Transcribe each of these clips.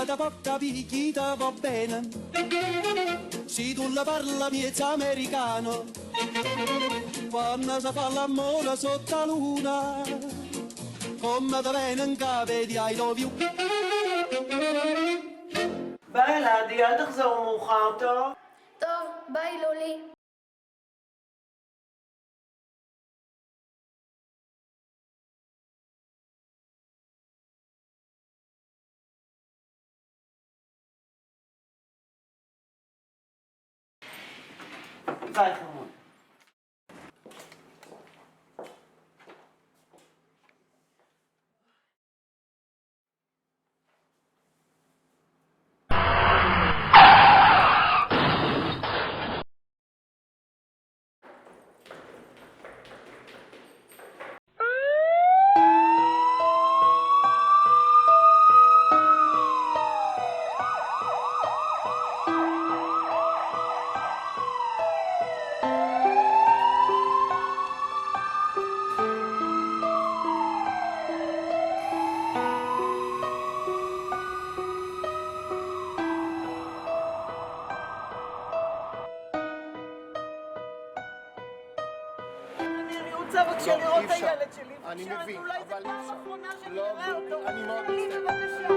da porta picchita va bene. Se tu la parla miezza americano, quando si fa l'amore sotto la luna, come da bene in capo di I love you. ביי אלעדי, אל תחזור מאוחר, טוב? טוב, ביי לולי. ביי חמוד. בבקשה לראות את הילד שלי. אני מבין, אולי זו אבל פעם אפשר. אחרונה שאני לא, אראה אותו. אני מאוד לי מצטער. בבקשה.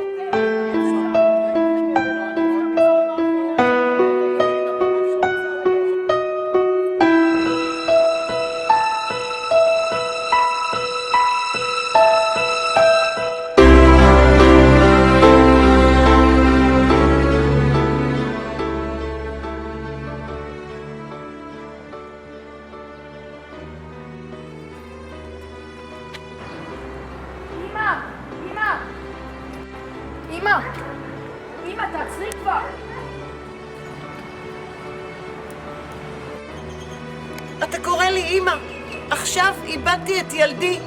אמא, תעצרי כבר. אתה קורא לי אמא. עכשיו איבדתי את ילדי.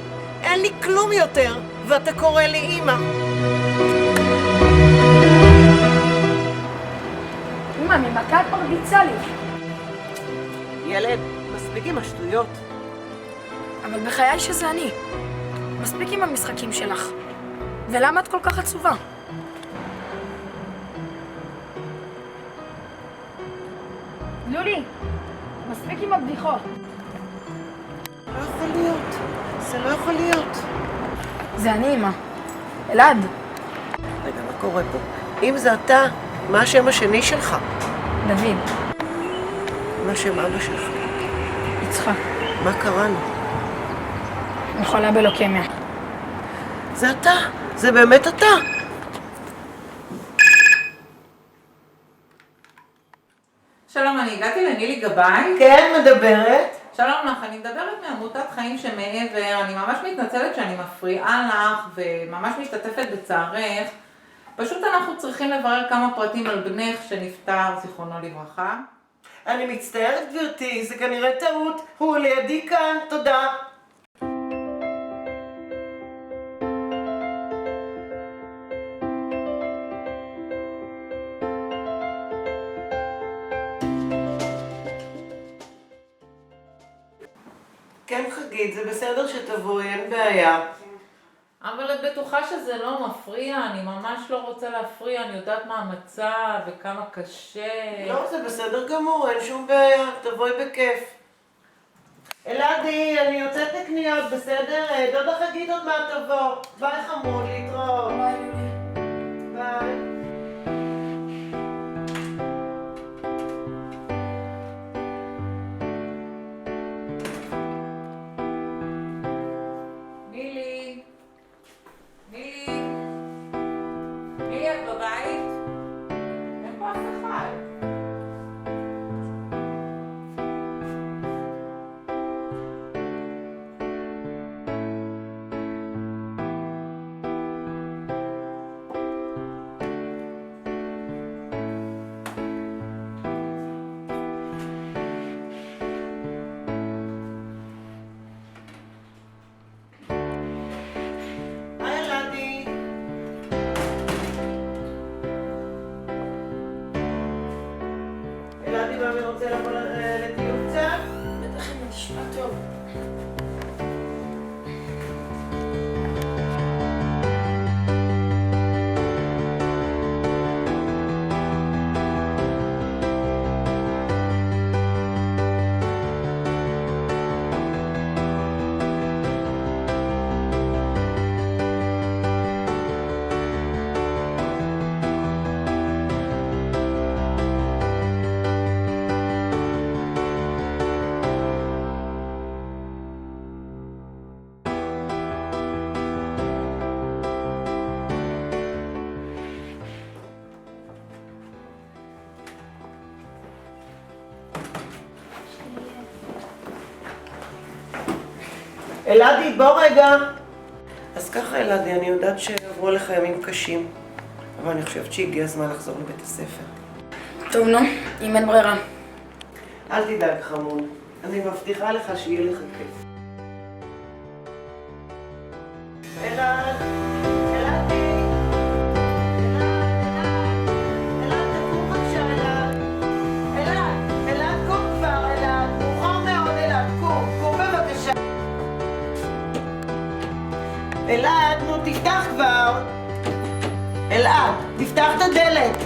אין לי כלום יותר. ואתה קורא לי אמא. אמא, ממכה את מרביצה לי. ילד, מספיק עם השטויות. אבל בחיי שזה אני. מספיק עם המשחקים שלך. ולמה את כל כך עצובה? לולי, מספיק עם הבדיחות. לא יכול להיות. זה לא יכול להיות. זה אני, אמא. אלעד. רגע, מה קורה פה? אם זה אתה, מה השם השני שלך? דוד. מה שם אבא שלך? יצחק. מה קראנו? אני חולה בלוקמיה. זה אתה. זה באמת אתה. שלום, אני הגעתי לנילי גבאי. כן, מדברת. שלום לך, אני מדברת מעמותת חיים שמעבר. אני ממש מתנצלת שאני מפריעה לך וממש משתתפת בצערך. פשוט אנחנו צריכים לברר כמה פרטים על בנך שנפטר, זיכרונו לברכה. אני מצטערת גברתי, זה כנראה טעות. הוא לידי כאן, תודה. כן חגית, זה בסדר שתבואי, אין בעיה. אבל את בטוחה שזה לא מפריע, אני ממש לא רוצה להפריע, אני יודעת מה המצב וכמה קשה. לא, זה בסדר גמור, אין שום בעיה, תבואי בכיף. אלעדי, אני יוצאת לקניות, בסדר? דודה חגית עוד מעט תבוא. ביי חמוד, להתראות. ביי, לולי. ביי. נילי? נילי? נילי, את בבית? אין פה אף אחד. היי אלעדי. אלעדי, בוא רגע. אז ככה אלעדי, אני יודעת שעברו לך ימים קשים, אבל אני חושבת שהגיע הזמן לחזור לבית הספר. טוב, נו, אם אין ברירה. אל תדאג חמוד, אני מבטיחה לך שיהיה לך כיף. אלעד, אלעדי. אלעד, תקום בבקשה, אלעד. אלעד, קום כבר, אלעד. מאוחר מאוד, אלעד, קום בבקשה. אלעד, נו תפתח כבר. אלעד, תפתח את הדלת.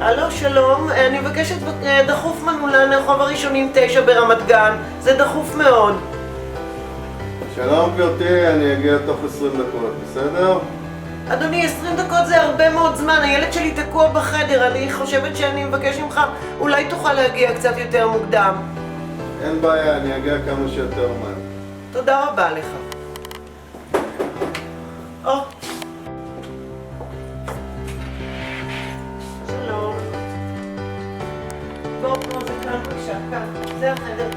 הלו, שלום, אני מבקשת דחוף מנעולן לרחוב הראשונים 9 ברמת גן. זה דחוף מאוד. שלום גברתי, אני אגיע תוך 20 דקות, בסדר? אדוני, 20 דקות זה הרבה מאוד זמן, הילד שלי תקוע בחדר, אני חושבת שאני מבקש ממך, אולי תוכל להגיע קצת יותר מוקדם. אין בעיה, אני אגיע כמה שיותר מהר. תודה רבה לך. שלום. בוא, זה כאן בבקשה, כאן, זה החדר.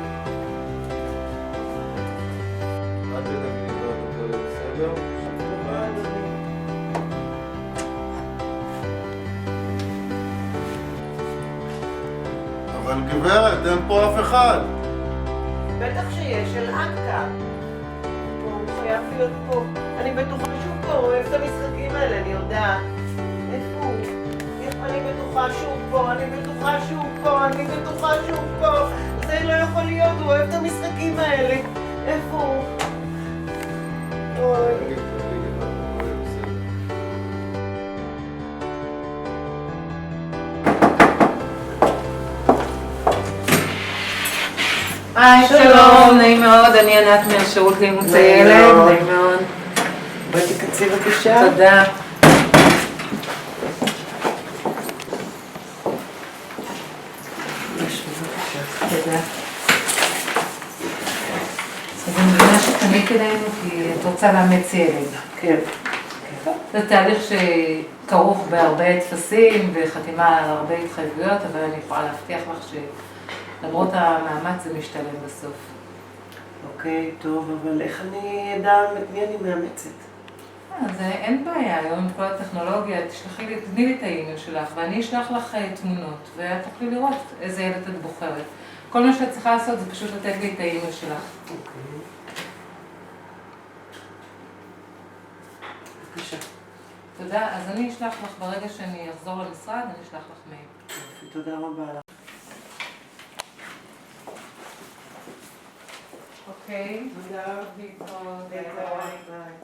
אל תדאגי לי, הכל יהיה בסדר? תודה, אדוני. אבל גברת, אין פה אף אחד. בטח שיש, אלעד כאן. הוא חייב להיות פה. אני בטוחה שהוא פה, הוא אוהב את המשחקים האלה, אני יודעת. איפה הוא? אני בטוחה שהוא פה, אני בטוחה שהוא פה, אני בטוחה שהוא פה. זה לא יכול להיות, הוא אוהב את המשחקים האלה. איפה הוא? אוי. תגידי, הכל יהיה בסדר. היי, שלום, נעים מאוד, אני ענת מהשירות לאימוץ הילד, נעים מאוד. בואי תקצי בבקשה. תודה. תודה. אז אני מבינה שתמיד כדאינו כי את רוצה לאמץ ילד. כן. זה תהליך שכרוך בהרבה טפסים וחתימה על הרבה התחייבויות, אבל אני יכולה להבטיח לך שלמרות המאמץ זה משתלם בסוף. אוקיי, טוב, אבל איך אני אדע את מי אני מאמצת? אז אין בעיה, היום עם כל הטכנולוגיה, תני לי את האימייל שלך ואני אשלח לך תמונות ואת תוכלי לראות איזה ילד את בוחרת. כל מה שאת צריכה לעשות זה פשוט לתת לי את האימייל שלך. אוקיי. בבקשה. תודה, אז אני אשלח לך ברגע שאני אחזור למשרד, אני אשלח לך מייל. תודה רבה לך. אוקיי. תודה, ביי. ביי.